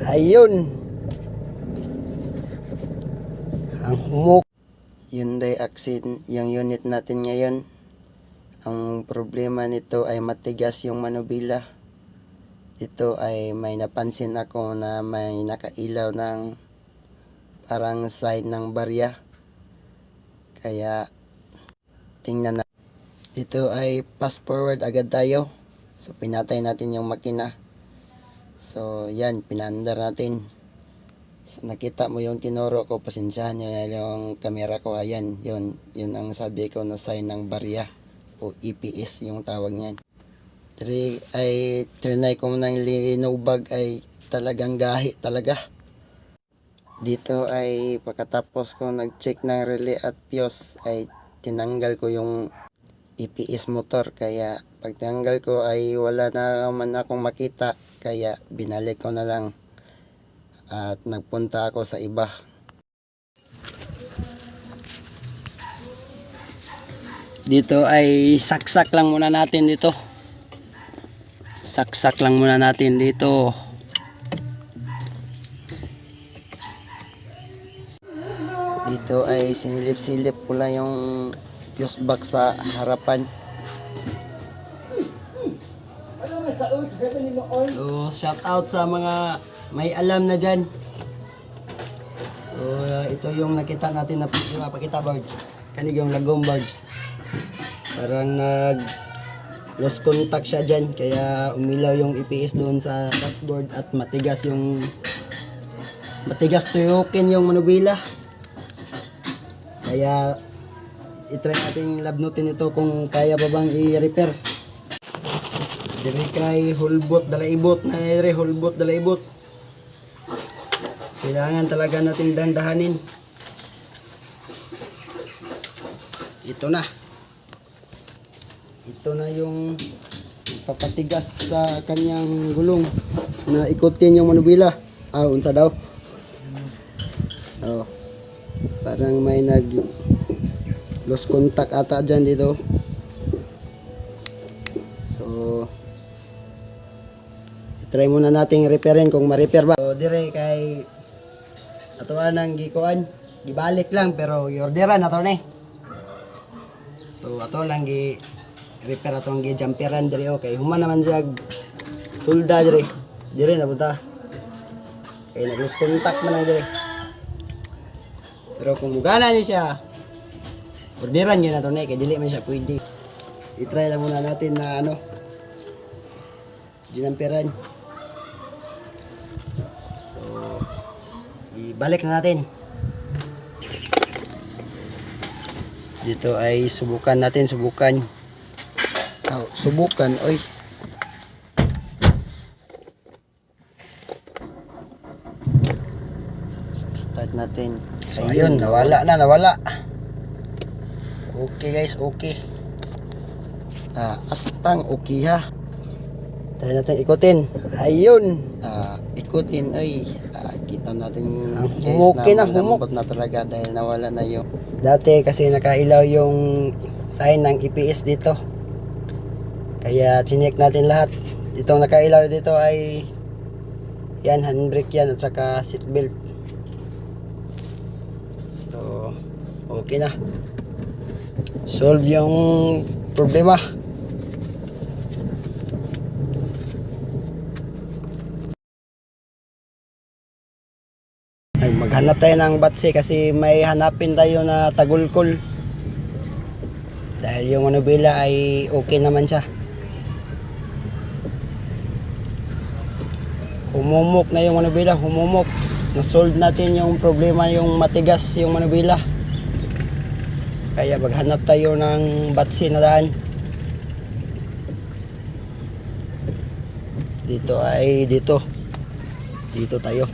Ayun. Ang humok. Hyundai Accent yung unit natin ngayon. Ang problema nito ay matigas yung manubila. Ito ay may napansin ako na may nakailaw ng parang sign ng barya. Kaya tingnan na. Ito ay fast forward agad tayo. So pinatay natin yung makina. So yan, pinaandar natin. So nakita mo yung tinuro ko, pasensyahan nyo na yung camera ko. Ayan, yun ang sabi ko na sign ng barya o EPS yung tawag niyan. Trinay ko ng linubag ay talagang gahi talaga. Dito ay pagkatapos ko nag-check ng relay at fuse ay tinanggal ko yung EPS motor. Kaya pag tinanggal ko ay wala na man akong makita. Kaya binalik ko na lang at nagpunta ako sa iba. Dito ay saksak lang muna natin dito. Saksak lang muna natin dito. Dito ay sinilip-silip ko lang yung fuse box sa harapan. So shout out sa mga may alam na dyan. So ito yung nakita natin na pakita birds. Kanig yung lagom birds. Parang nag lost contact siya dyan. Kaya umilaw yung EPS doon sa dashboard at matigas tuyukin yung manubila. Kaya itry natin labnutin ito kung kaya pa bang i-repair. Dire kay hulbot dalaibot na dire hulbot dalaibot. Kailangan talaga nating dandahanin. Ito na yung papatigas sa kanyang gulong na ikutin yung manubila. Unsa daw? Parang may nag lost contact ata dyan dito. So try muna nating repairin kung ma-repair ba. So dire kay atuan ang gikuan, gibalik lang pero i-orderan ato ni. So ato lang repair atong gi-jumperan dire okay. Human naman siya sulda dire. Dire na buta. Kay nag-lost contact man lang dire. Pero kung mugana ni siya, orderan yun ato ni kay dili man siya pwede. I-try lang muna natin na ginamperan. So ibalik na natin. Dito ay subukan. Oy. Start natin. So ayun, nawala. Okay guys, okay. Astang okay ha. Try natin ikutin. Ayun. Ikutin ay kita natin guys na malambot na talaga dahil nawala na yung dati kasi nakailaw yung sign ng EPS dito. Kaya chinek natin lahat. Itong nakailaw dito ay yan, handbrake yan at saka seatbelt. So okay na. Solve yung problema. Maghanap tayo ng batse kasi may hanapin tayo na tagulkol. Dahil yung manubila ay okay naman siya. Humumok na yung manubila, Na-solve natin yung problema, yung matigas yung manubila. Kaya maghanap tayo ng batse na daan. Dito tayo.